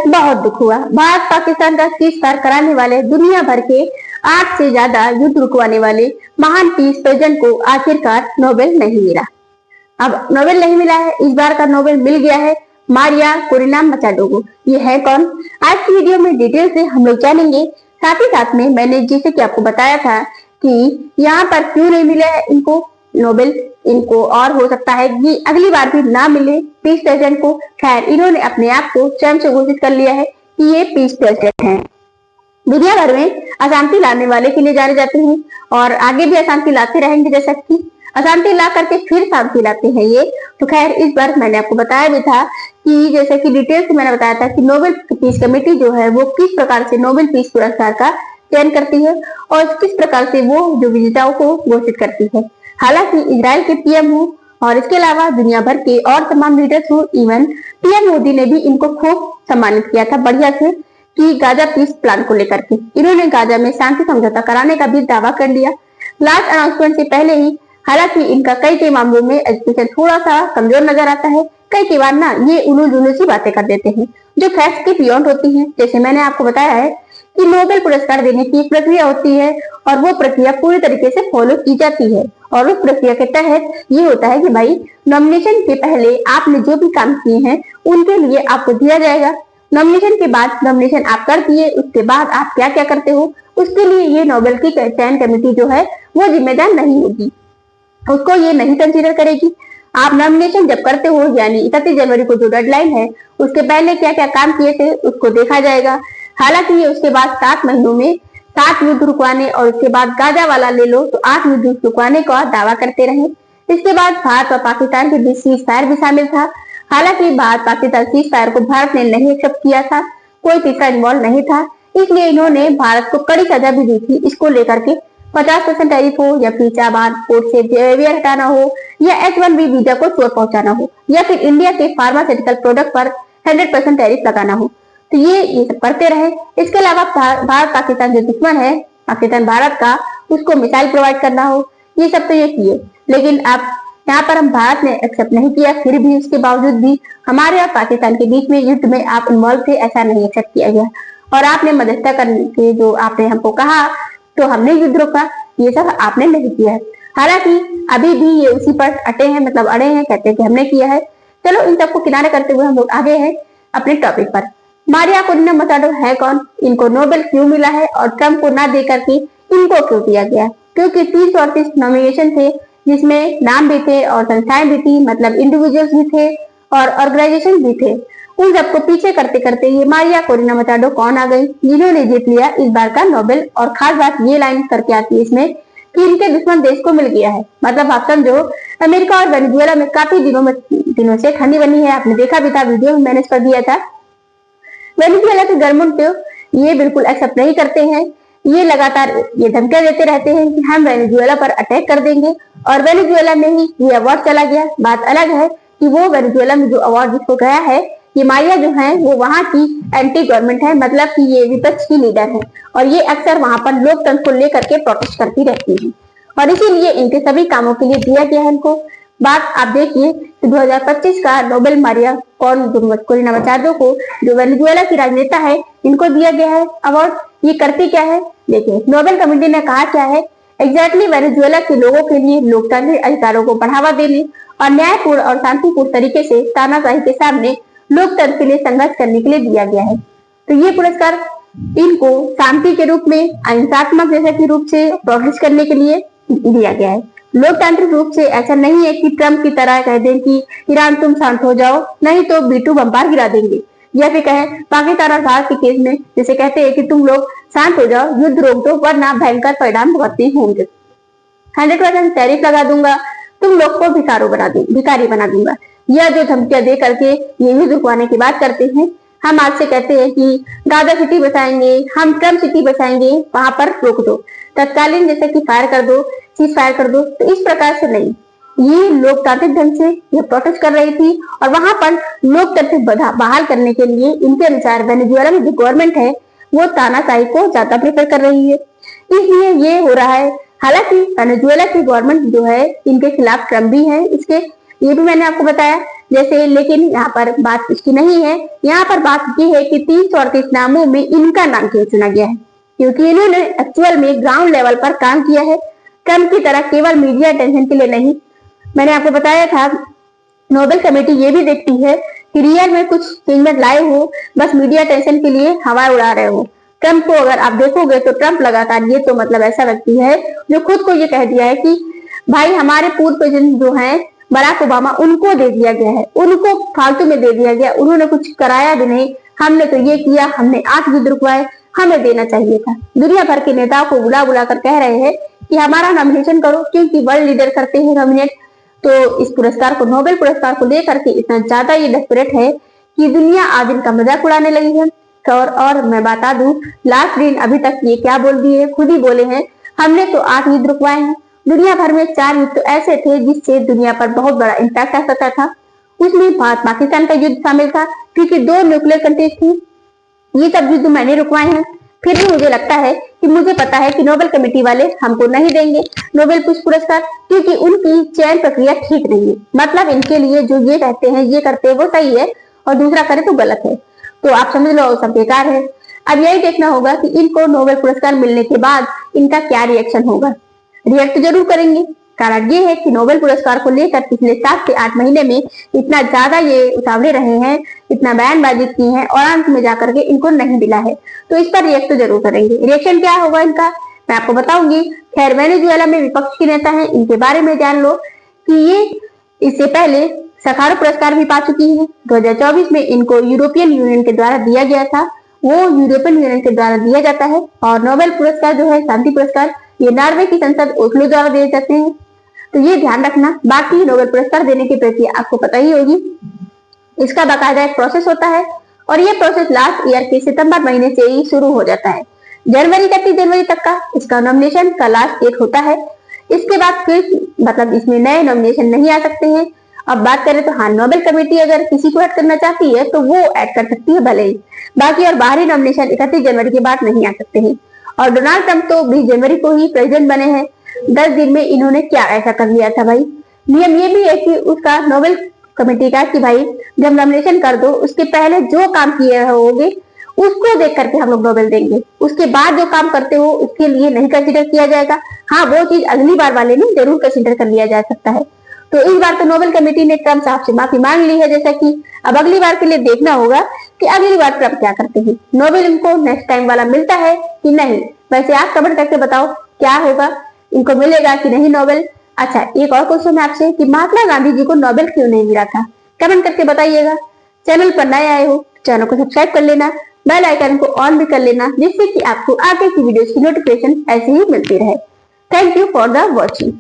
बहुत दुख हुआ। भारत पाकिस्तान का सीज़फायर कराने वाले दुनिया भर के 8 से ज्यादा युद्ध रुकवाने वाले महान पीस प्रेजेंट को आखिरकार नोबेल नहीं मिला। अब नोबेल नहीं मिला है, इस बार का नोबेल मिल गया है मारिया कोरिना मचाडो को। ये है कौन? आज की वीडियो में डिटेल से हम लोग जानेंगे। साथ ही साथ में मैंने जैसे कि आपको बताया था कि यहाँ पर क्यों नहीं मिला है इनको नोबेल, इनको और हो सकता है कि अगली बार भी ना मिले पीस प्रेजेंट को। खैर, इन्होंने अपने आप को स्वयं से घोषित कर लिया है कि ये पीस प्रेजेंट हैं। दुनिया भर में अशांति लाने वाले के लिए जाने जाते हैं और आगे भी अशांति लाते रहेंगे, जैसा कि अशांति ला करके फिर शांति लाते हैं ये। तो खैर, इस बार मैंने आपको बताया भी था कि जैसे कि डिटेल से मैंने बताया था कि नोबेल पीस कमेटी जो है वो किस प्रकार से नोबेल पीस पुरस्कार का चयन करती है और किस प्रकार से वो जो विजेताओं को घोषित करती है। हालांकि इजराइल के पीएम हो और इसके अलावा दुनिया भर के और तमाम लीडर्स हो, इवन पीएम मोदी ने भी इनको खूब सम्मानित किया था बढ़िया से कि गाजा पीस प्लान को लेकर के इन्होंने गाजा में शांति समझौता कराने का भी दावा कर लिया लास्ट अनाउंसमेंट से पहले ही। हालांकि इनका कई मामलों में एजुकेशन थोड़ा सा कमजोर नजर आता है। कई बार ना ये उलूल सी बातें कर देते हैं जो फैक्ट्स के बियॉन्ड होती हैं। जैसे मैंने आपको बताया है कि नोबेल पुरस्कार देने की एक प्रक्रिया होती है और वो प्रक्रिया पूरी तरीके से फॉलो की जाती है और उस प्रक्रिया के तहत ये होता है कि भाई नॉमिनेशन के पहले आपने जो भी काम किए हैं उनके लिए आपको दिया जाएगा। नॉमिनेशन के बाद नॉमिनेशन आप कर दिए, उसके बाद आप क्या क्या करते हो उसके लिए ये नोबेल की चयन कमेटी जो है वो जिम्मेदार नहीं होगी, उसको ये नहीं कंसीडर करेगी। आप नॉमिनेशन जब करते हो यानी 31 जनवरी को जो डेडलाइन है उसके पहले क्या क्या काम किए थे उसको देखा जाएगा। हालांकि ये उसके बाद 7 महीनों में 7 युद्ध रुकवाने और उसके बाद गाजा वाला ले लो तो 8 युद्ध रुकवाने का दावा करते रहे। इसके बाद भारत और पाकिस्तान के बीच सीज़फायर भी शामिल था। हालांकि भारत पाकिस्तान सीज़फायर को भारत ने नहीं एक्सेप्ट किया था, कोई तीसरा इन्वॉल्व नहीं था, इसलिए इन्होंने भारत को कड़ी सजा भी दी थी इसको लेकर के। 50% टैरिफ हो या फिर चाबान पोर्ट से बिहेवियर हटाना हो या H1B वीजा को चोट पहुंचाना हो या फिर इंडिया के फार्मास्यूटिकल प्रोडक्ट पर 100% टैरिफ लगाना हो, तो ये सब करते रहे। इसके अलावा भारत पाकिस्तान जो दुश्मन है पाकिस्तान भारत का उसको मिसाइल प्रोवाइड करना हो, ये सब तो ये किए। लेकिन अब यहाँ पर हम भारत ने एक्सेप्ट नहीं किया, फिर भी उसके बावजूद भी हमारे और पाकिस्तान के बीच में युद्ध में आप इन्वॉल्व थे ऐसा नहीं एक्सेप्ट किया गया और आपने मध्यस्थता करने के जो आपने हमको कहा तो हमने युद्ध रोका, ये सब आपने नहीं किया है। हालांकि अभी भी ये उसी पर अटे हैं, मतलब अड़े हैं, कहते हैं कि हमने किया है। चलो इन सबको किनारे करते हुए हम लोग आगे हैं अपने टॉपिक पर। मारिया कोरिना मचाडो है कौन, इनको नोबेल क्यों मिला है और ट्रम्प को ना दे करके इनको क्यों दिया गया? क्योंकि 30 नॉमिनेशन थे जिसमें नाम भी थे और संस्थाएं भी थी, मतलब इंडिविजुअल्स भी थे और ऑर्गेनाइजेशन भी थे। उन सबको पीछे करते करते ये मारिया कोरिना मचाडो कौन आ गई जिन्होंने जीत लिया इस बार का नोबेल। और खास बात ये लाइन करके आती है इसमें कि इनके दुश्मन देश को मिल गया है, मतलब आप समझो अमेरिका और वेनेजुएला में काफी दिनों से ठंडी बनी है। आपने देखा भी था, वीडियो में मैंने इस पर दिया था। वेनेजुएला के गवर्नमेंट को ये बिल्कुल एक्सेप्ट नहीं करते हैं, ये लगातार ये धमकियां देते रहते हैं कि हम वेनेजुएला पर अटैक कर देंगे और वेनेजुएला में ही ये अवार्ड चला गया। बात अलग है कि वो वेनेजुएला में जो अवार्ड जिसको गया है, ये मारिया जो है वो वहां की एंटी गवर्नमेंट है, मतलब कि ये विपक्ष की लीडर है और ये अक्सर वहां पर लोकतंत्र को लेकर के प्रोटेस्ट करती रहती है और इसीलिए इनके सभी कामों के लिए दिया गया है इनको। बात आप देखिए कि 2025 का नोबेल मारिया कोरिना मचाडो को जो वेनेजुएला की राजनेता है इनको दिया गया है अवार्ड। ये करती क्या है देखिए, नोबेल कमेटी ने कहा क्या है एग्जैक्टली वेनेजुएला के लोगों के लिए लोकतांत्रिक अधिकारों को बढ़ावा देने और न्यायपूर्ण और शांतिपूर्ण तरीके से तानाशाही के सामने लोकतंत्र के लिए संघर्ष करने के लिए दिया गया है। तो ये पुरस्कार इनको शांति के रूप में, अहिंसात्मक जैसे के रूप से प्रोटेस्ट करने के लिए दिया गया है। लोकतांत्रिक रूप से ऐसा नहीं है कि ट्रम्प की तरह कह दें कि ईरान तुम शांत हो जाओ नहीं तो B2 बम्बार गिरा देंगे, या फिर कहें पाकिस्तान और भारत के केस में जैसे कहते हैं कि तुम लोग शांत हो जाओ, युद्ध रोक दो वरना भयंकर परिणाम भुगतने होंगे, 100% टैरिफ लगा दूंगा, तुम लोग को भिखारी बना दूंगा। यह जो धमकियां दे करके ये युद्ध रुकवाने की बात करते हैं। हम आज से कहते हैं कि गाजा सिटी बसाएंगे, हम ट्रम्प सिटी बसाएंगे, वहां पर रोक दो, तत्कालीन जैसे कि फायर कर दो, सीज फायर कर दो। तो इस प्रकार से नहीं, ये लोकतांत्रिक ढंग से ये प्रोटेस्ट कर रही थी और वहां पर लोकतंत्र बहाल करने के लिए इनके अनुसार वेनेजुएला में जो गवर्नमेंट है वो तानाशाही को ज्यादा प्रेफर कर रही है, इसलिए ये हो रहा है। हालांकि वेनेजुएला की गवर्नमेंट जो है इनके खिलाफ ट्रम्प भी है, इसके ये भी मैंने आपको बताया जैसे, लेकिन यहाँ पर बात इसकी नहीं है। यहाँ पर बात ये है कि 338 नामों में इनका नाम क्यों चुना गया है, क्योंकि इन्होंने एक्चुअल में ग्राउंड लेवल पर काम किया है। ट्रम्प की तरह केवल मीडिया अटेंशन के लिए नहीं। मैंने आपको बताया था नोबेल कमेटी ये भी देखती है कि रियल में कुछ चेंजमेंट लाए हो, बस मीडिया अटेंशन के लिए हवा उड़ा रहे हो। ट्रम्प को अगर आप देखोगे तो ट्रम्प लगातार ये तो मतलब ऐसा व्यक्ति है जो खुद को ये कह दिया है कि भाई हमारे पूर्व प्रेसिडेंट जो हैं बराक ओबामा, उनको दे दिया गया है, उनको फालतू में दे दिया गया, उन्होंने कुछ कराया भी नहीं, हमने तो ये किया, हमने 8 युद्ध रुकवाए, हमें देना चाहिए था। दुनिया भर के नेताओं को बुला बुला कर कह रहे हैं कि हमारा नॉमिनेशन करो, क्योंकि वर्ल्ड लीडर करते हैं नॉमिनेट। तो इस पुरस्कार को, नोबेल पुरस्कार को लेकर के इतना ज्यादा ये डेस्परेट है कि दुनिया आज इनका मजाक उड़ाने लगी है। और मैं बता दूं, लास्ट दिन अभी तक ये क्या बोल दिए, खुद ही बोले हैं हमने तो 8 युद्ध रुकवाए हैं। दुनिया भर में 4 युद्ध तो ऐसे थे जिससे दुनिया पर बहुत बड़ा इम्पैक्ट आ सकता था। उसमें भारत पाकिस्तान का युद्ध शामिल था, क्योंकि 2 न्यूक्लियर कंट्रीज थी। ये सब युद्ध मैंने रुकवाए हैं। फिर भी मुझे लगता है कि मुझे पता है कि नोबेल कमेटी वाले हमको नहीं देंगे नोबेल पुरस्कार, क्योंकि उनकी चयन प्रक्रिया ठीक नहीं है। मतलब इनके लिए जो ये कहते हैं, ये करते हैं वो सही है और दूसरा करे तो गलत है। तो आप समझ लो सब बेकार है। अब यही देखना होगा कि इनको नोबेल पुरस्कार मिलने के बाद इनका क्या रिएक्शन होगा। रिएक्ट जरूर करेंगे। कारण ये है कि नोबेल पुरस्कार को लेकर पिछले 7 से 8 महीने में इतना ज्यादा ये उतावले रहे हैं, इतना बयानबाजी की है और अंत में जाकर के इनको नहीं मिला है। तो इस पर रिएक्ट जरूर करेंगे। रिएक्शन क्या होगा इनका मैं आपको बताऊंगी। खैर, वेनेजुएला में विपक्ष के नेता है, इनके बारे में जान लो कि ये इससे पहले सखारो पुरस्कार भी पा चुकी है। 2024 में इनको यूरोपियन यूनियन के द्वारा दिया गया था, वो यूरोपियन यूनियन के द्वारा दिया जाता है। और नोबेल पुरस्कार जो है, शांति पुरस्कार, ये नॉर्वे की संसद ओस्लो द्वारा दिए जाते हैं। तो ये ध्यान रखना। बाकी नोबेल पुरस्कार देने की प्रक्रिया आपको पता ही होगी। इसका बाकायदा एक प्रोसेस होता है और ये प्रोसेस लास्ट ईयर के सितंबर महीने से ही शुरू हो जाता है। जनवरी 31 जनवरी तक का इसका नॉमिनेशन का लास्ट डेट होता है। इसके बाद फिर मतलब इसमें नए नॉमिनेशन नहीं आ सकते हैं। अब बात करें तो हाँ, नोबेल कमेटी अगर किसी को ऐड करना चाहती है तो वो ऐड कर सकती है भले ही। बाकी और बाहरी नॉमिनेशन 31 जनवरी के बाद नहीं आ सकते हैं। और डोनाल्ड ट्रंप तो 20 जनवरी को ही प्रेसिडेंट बने हैं। 10 दिन में इन्होंने क्या ऐसा कर लिया था भाई। नियम ये भी है कि उसका नोबेल कमेटी का कि भाई जब नॉमिनेशन कर दो उसके पहले जो काम किए होगे उसको देख करके हम लोग नोबेल देंगे। उसके बाद जो काम करते हो उसके लिए नहीं कंसिडर किया जाएगा। हाँ, वो चीज अगली बार वाले में जरूर कंसिडर कर लिया जा सकता है। तो इस बार तो नोबेल कमेटी ने ट्रंप साहब से माफी मांग ली है, जैसा कि अब अगली बार के लिए देखना होगा कि अगली बार ट्रंप क्या करते हैं। नोबेल इनको नेक्स्ट टाइम वाला मिलता है कि नहीं। वैसे आप कमेंट करके बताओ क्या होगा, इनको मिलेगा कि नहीं नोबेल। अच्छा, एक और क्वेश्चन है आपसे कि महात्मा गांधी जी को नोबेल क्यों नहीं मिला था, कमेंट करके बताइएगा। चैनल पर नए आए हो चैनल को सब्सक्राइब कर लेना, बेल आइकन को ऑन भी कर लेना, जिससे कि आपको आगे की वीडियोस की नोटिफिकेशन ऐसे ही मिलती रहे। Thank you for the watching.